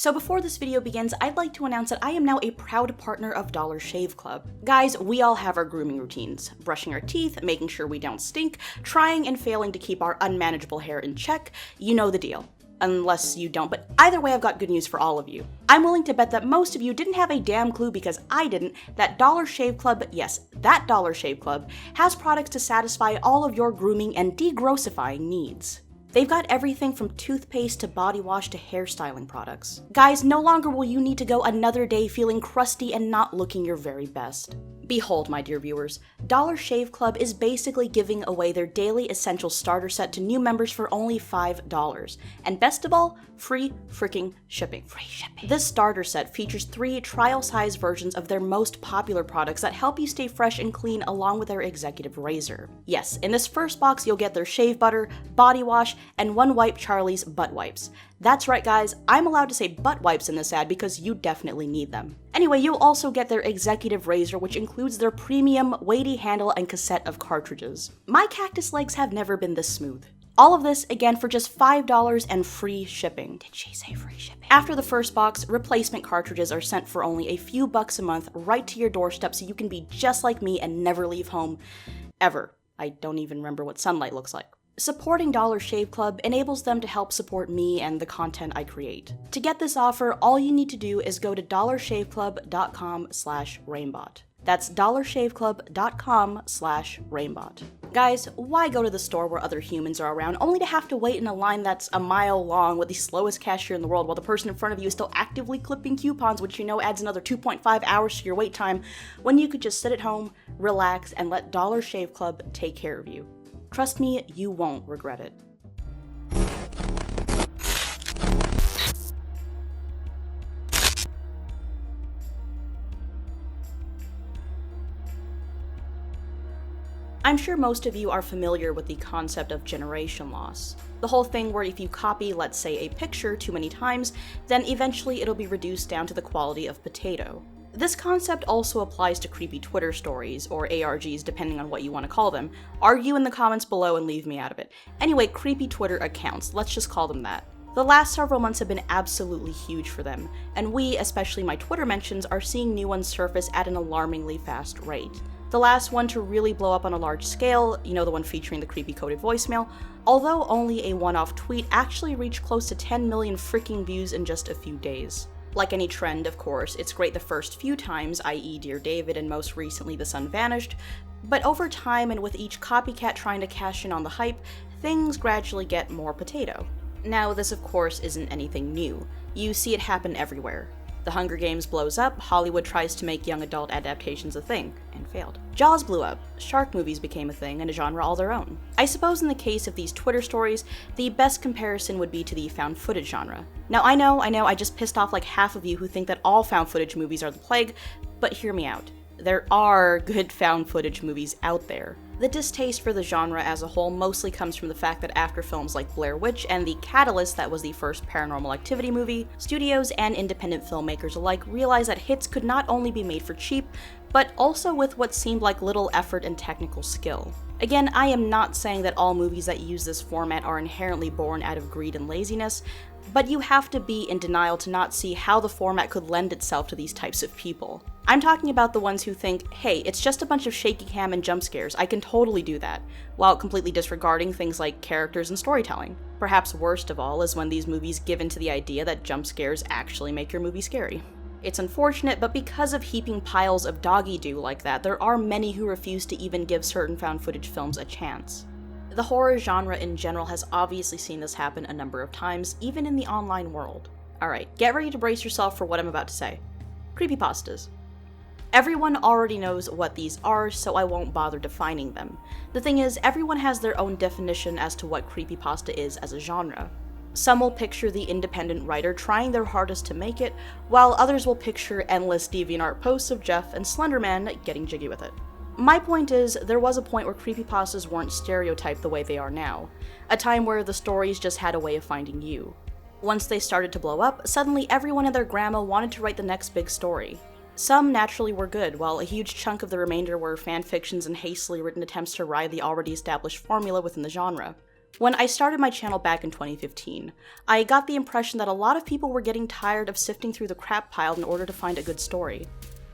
So before this video begins, I'd like to announce that I am now a proud partner of Dollar Shave Club. Guys, we all have our grooming routines. Brushing our teeth, making sure we don't stink, trying and failing to keep our unmanageable hair in check, you know the deal. Unless you don't, but either way I've got good news for all of you. I'm willing to bet that most of you didn't have a damn clue because I didn't, that Dollar Shave Club, yes, that Dollar Shave Club, has products to satisfy all of your grooming and degrossifying needs. They've got everything from toothpaste to body wash to hairstyling products. Guys, no longer will you need to go another day feeling crusty and not looking your very best. Behold, my dear viewers, Dollar Shave Club is basically giving away their daily essential starter set to new members for only $5. And best of all, free freaking shipping. Free shipping. This starter set features 3 trial-size versions of their most popular products that help you stay fresh and clean along with their executive razor. Yes, in this first box you'll get their shave butter, body wash, and One Wipe Charlie's butt wipes. That's right guys, I'm allowed to say butt wipes in this ad because you definitely need them. Anyway, you'll also get their executive razor, which includes their premium, weighty handle and cassette of cartridges. My cactus legs have never been this smooth. All of this, again, for just $5 and free shipping. Did she say free shipping? After the first box, replacement cartridges are sent for only a few bucks a month right to your doorstep so you can be just like me and never leave home. Ever. I don't even remember what sunlight looks like. Supporting Dollar Shave Club enables them to help support me and the content I create. To get this offer, all you need to do is go to dollarshaveclub.com/reignbot. That's dollarshaveclub.com/reignbot. Guys, why go to the store where other humans are around only to have to wait in a line that's a mile long with the slowest cashier in the world while the person in front of you is still actively clipping coupons, which you know adds another 2.5 hours to your wait time, when you could just sit at home, relax, and let Dollar Shave Club take care of you. Trust me, you won't regret it. I'm sure most of you are familiar with the concept of generation loss. The whole thing where if you copy, let's say, a picture too many times, then eventually it'll be reduced down to the quality of potato. This concept also applies to creepy Twitter stories, or ARGs depending on what you want to call them. Argue in the comments below and leave me out of it. Anyway, creepy Twitter accounts, let's just call them that. The last several months have been absolutely huge for them, and we, especially my Twitter mentions, are seeing new ones surface at an alarmingly fast rate. The last one to really blow up on a large scale, you know, the one featuring the creepy coded voicemail, although only a one-off tweet, actually reached close to 10 million freaking views in just a few days. Like any trend, of course, it's great the first few times, i.e. Dear David and most recently The Sun Vanished, but over time and with each copycat trying to cash in on the hype, things gradually get more potato. Now, this of course isn't anything new. You see it happen everywhere. The Hunger Games blows up, Hollywood tries to make young adult adaptations a thing, and failed. Jaws blew up, shark movies became a thing and a genre all their own. I suppose in the case of these Twitter stories, the best comparison would be to the found footage genre. Now I know, I just pissed off like half of you who think that all found footage movies are the plague, but hear me out. There are good found footage movies out there. The distaste for the genre as a whole mostly comes from the fact that after films like Blair Witch and The Catalyst, that was the first Paranormal Activity movie, studios and independent filmmakers alike realized that hits could not only be made for cheap, but also with what seemed like little effort and technical skill. Again, I am not saying that all movies that use this format are inherently born out of greed and laziness, but you have to be in denial to not see how the format could lend itself to these types of people. I'm talking about the ones who think, hey, it's just a bunch of shaky cam and jump scares, I can totally do that, while completely disregarding things like characters and storytelling. Perhaps worst of all is when these movies give into the idea that jump scares actually make your movie scary. It's unfortunate, but because of heaping piles of doggy-doo like that, there are many who refuse to even give certain found footage films a chance. The horror genre in general has obviously seen this happen a number of times, even in the online world. Alright, get ready to brace yourself for what I'm about to say. Creepypastas. Everyone already knows what these are, so I won't bother defining them. The thing is, everyone has their own definition as to what creepypasta is as a genre. Some will picture the independent writer trying their hardest to make it, while others will picture endless DeviantArt posts of Jeff and Slenderman getting jiggy with it. My point is, there was a point where creepypastas weren't stereotyped the way they are now, a time where the stories just had a way of finding you. Once they started to blow up, suddenly everyone and their grandma wanted to write the next big story. Some naturally were good, while a huge chunk of the remainder were fanfictions and hastily written attempts to ride the already established formula within the genre. When I started my channel back in 2015, I got the impression that a lot of people were getting tired of sifting through the crap pile in order to find a good story.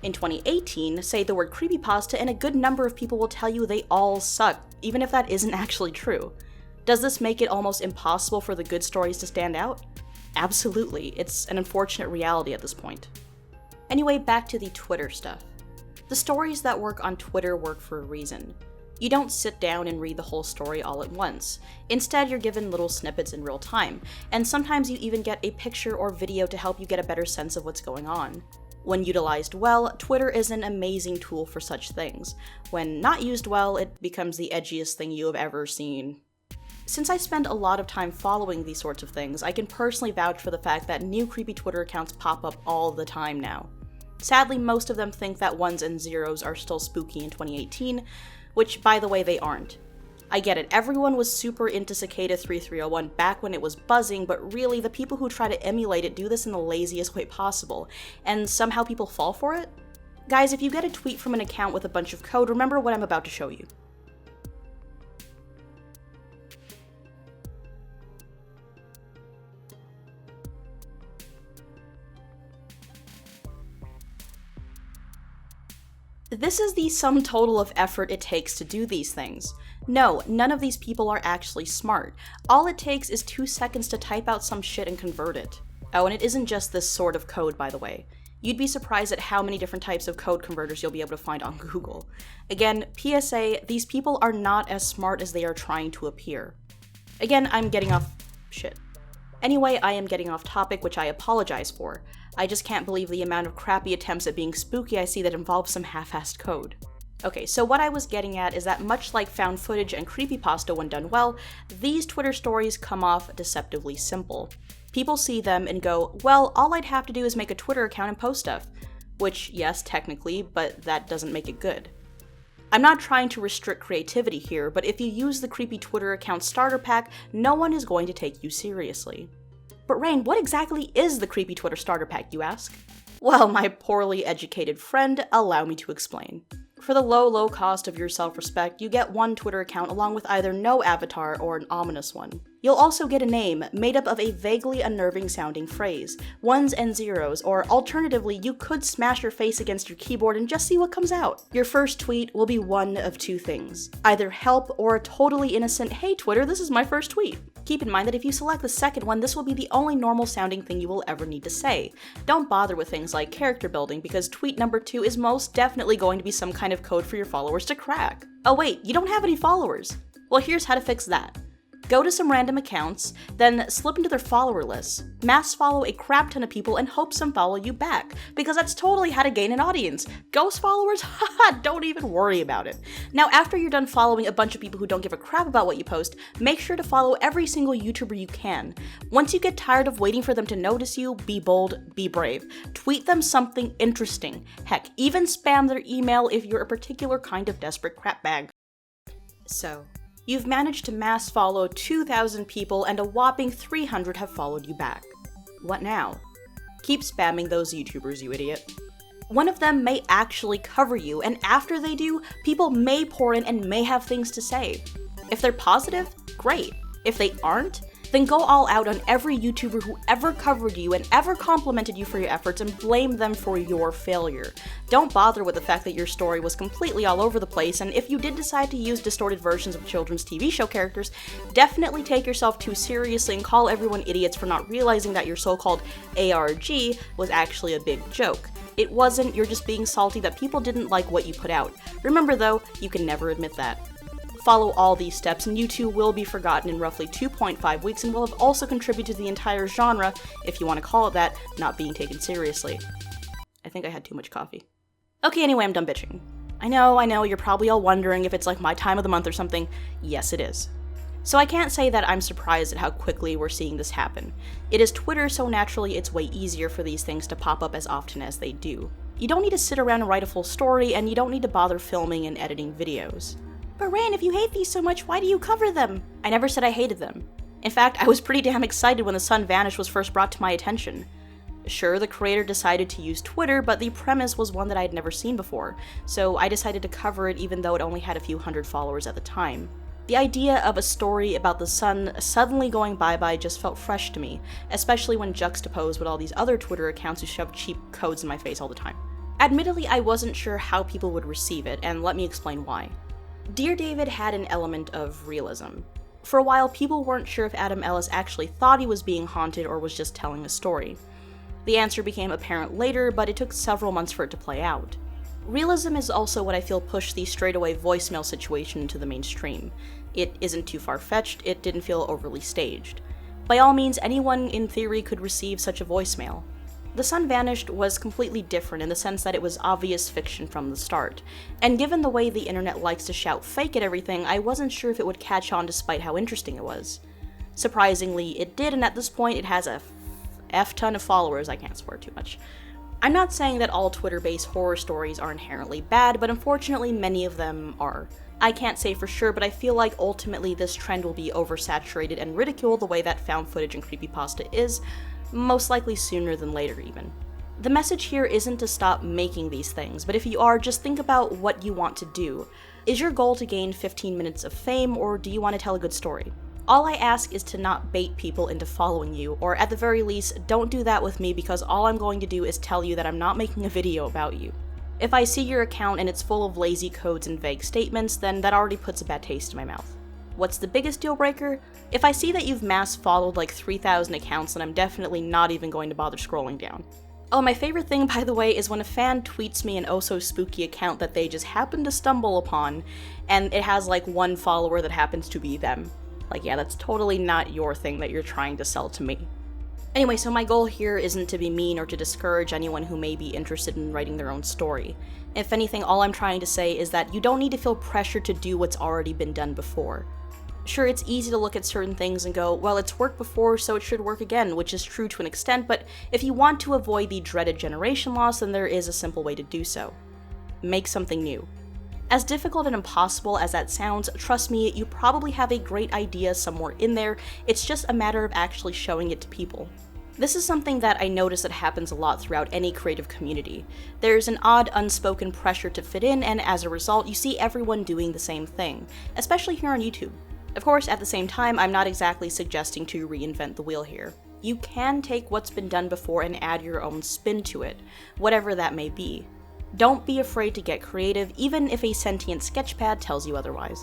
In 2018, say the word creepypasta and a good number of people will tell you they all suck, even if that isn't actually true. Does this make it almost impossible for the good stories to stand out? Absolutely, it's an unfortunate reality at this point. Anyway, back to the Twitter stuff. The stories that work on Twitter work for a reason. You don't sit down and read the whole story all at once. Instead, you're given little snippets in real time, and sometimes you even get a picture or video to help you get a better sense of what's going on. When utilized well, Twitter is an amazing tool for such things. When not used well, it becomes the edgiest thing you have ever seen. Since I spend a lot of time following these sorts of things, I can personally vouch for the fact that new creepy Twitter accounts pop up all the time now. Sadly, most of them think that ones and zeros are still spooky in 2018, which, by the way, they aren't. I get it, everyone was super into Cicada 3301 back when it was buzzing, but really, the people who try to emulate it do this in the laziest way possible, and somehow people fall for it? Guys, if you get a tweet from an account with a bunch of code, remember what I'm about to show you. This is the sum total of effort it takes to do these things. No, none of these people are actually smart. All it takes is 2 seconds to type out some shit and convert it. Oh, and it isn't just this sort of code, by the way. You'd be surprised at how many different types of code converters you'll be able to find on Google. Again, PSA, these people are not as smart as they are trying to appear. Again, I'm getting off shit. Anyway, I am getting off topic, which I apologize for. I just can't believe the amount of crappy attempts at being spooky I see that involve some half-assed code. Okay, so what I was getting at is that much like found footage and creepypasta when done well, these Twitter stories come off deceptively simple. People see them and go, well, all I'd have to do is make a Twitter account and post stuff. Which, yes, technically, but that doesn't make it good. I'm not trying to restrict creativity here, but if you use the creepy Twitter account starter pack, no one is going to take you seriously. But Rain, what exactly is the creepy Twitter starter pack, you ask? Well, my poorly educated friend, allow me to explain. For the low cost of your self-respect, you get one Twitter account along with either no avatar or an ominous one. You'll also get a name made up of a vaguely unnerving sounding phrase, ones and zeros, or alternatively, you could smash your face against your keyboard and just see what comes out. Your first tweet will be one of two things, either help or a totally innocent, hey Twitter, this is my first tweet. Keep in mind that if you select the second one, this will be the only normal sounding thing you will ever need to say. Don't bother with things like character building because tweet number 2 is most definitely going to be some kind of code for your followers to crack. Oh wait, you don't have any followers. Well, here's how to fix that. Go to some random accounts, then slip into their follower lists, mass follow a crap ton of people and hope some follow you back, because that's totally how to gain an audience. Ghost followers? Haha, don't even worry about it. Now, after you're done following a bunch of people who don't give a crap about what you post, make sure to follow every single YouTuber you can. Once you get tired of waiting for them to notice you, be bold, be brave. Tweet them something interesting. Heck, even spam their email if you're a particular kind of desperate crapbag. So, you've managed to mass follow 2,000 people and a whopping 300 have followed you back. What now? Keep spamming those YouTubers, you idiot. One of them may actually cover you, and after they do, people may pour in and may have things to say. If they're positive, great. If they aren't, then go all out on every YouTuber who ever covered you and ever complimented you for your efforts and blame them for your failure. Don't bother with the fact that your story was completely all over the place, and if you did decide to use distorted versions of children's TV show characters, definitely take yourself too seriously and call everyone idiots for not realizing that your so-called ARG was actually a big joke. It wasn't, you're just being salty that people didn't like what you put out. Remember though, you can never admit that. Follow all these steps and you too will be forgotten in roughly 2.5 weeks and will have also contributed to the entire genre, if you want to call it that, not being taken seriously. I think I had too much coffee. Okay, anyway, I'm done bitching. I know, you're probably all wondering if it's like my time of the month or something. Yes, it is. So I can't say that I'm surprised at how quickly we're seeing this happen. It is Twitter, so naturally it's way easier for these things to pop up as often as they do. You don't need to sit around and write a full story, and you don't need to bother filming and editing videos. But Rain, if you hate these so much, why do you cover them? I never said I hated them. In fact, I was pretty damn excited when The Sun Vanished was first brought to my attention. Sure, the creator decided to use Twitter, but the premise was one that I had never seen before, so I decided to cover it even though it only had a few hundred followers at the time. The idea of a story about the sun suddenly going bye-bye just felt fresh to me, especially when juxtaposed with all these other Twitter accounts who shove cheap codes in my face all the time. Admittedly, I wasn't sure how people would receive it, and let me explain why. Dear David had an element of realism. For a while, people weren't sure if Adam Ellis actually thought he was being haunted or was just telling a story. The answer became apparent later, but it took several months for it to play out. Realism is also what I feel pushed the straightaway voicemail situation into the mainstream. It isn't too far-fetched, it didn't feel overly staged. By all means, anyone in theory could receive such a voicemail. The Sun Vanished was completely different in the sense that it was obvious fiction from the start, and given the way the internet likes to shout fake at everything, I wasn't sure if it would catch on despite how interesting it was. Surprisingly, it did, and at this point it has a F-ton of followers. I can't swear too much. I'm not saying that all Twitter-based horror stories are inherently bad, but unfortunately many of them are. I can't say for sure, but I feel like ultimately this trend will be oversaturated and ridiculed the way that found footage and creepypasta is, most likely sooner than later even. The message here isn't to stop making these things, but if you are, just think about what you want to do. Is your goal to gain 15 minutes of fame, or do you want to tell a good story? All I ask is to not bait people into following you, or at the very least, don't do that with me because all I'm going to do is tell you that I'm not making a video about you. If I see your account and it's full of lazy codes and vague statements, then that already puts a bad taste in my mouth. What's the biggest deal breaker? If I see that you've mass followed like 3,000 accounts, then I'm definitely not even going to bother scrolling down. Oh, my favorite thing, by the way, is when a fan tweets me an oh-so-spooky account that they just happen to stumble upon, and it has like one follower that happens to be them. Like, yeah, that's totally not your thing that you're trying to sell to me. Anyway, so my goal here isn't to be mean or to discourage anyone who may be interested in writing their own story. If anything, all I'm trying to say is that you don't need to feel pressured to do what's already been done before. Sure, it's easy to look at certain things and go, well, it's worked before, so it should work again, which is true to an extent, but if you want to avoid the dreaded generation loss, then there is a simple way to do so. Make something new. As difficult and impossible as that sounds, trust me, you probably have a great idea somewhere in there, it's just a matter of actually showing it to people. This is something that I notice that happens a lot throughout any creative community. There's an odd, unspoken pressure to fit in, and as a result, you see everyone doing the same thing, especially here on YouTube. Of course, at the same time, I'm not exactly suggesting to reinvent the wheel here. You can take what's been done before and add your own spin to it, whatever that may be. Don't be afraid to get creative, even if a sentient sketchpad tells you otherwise.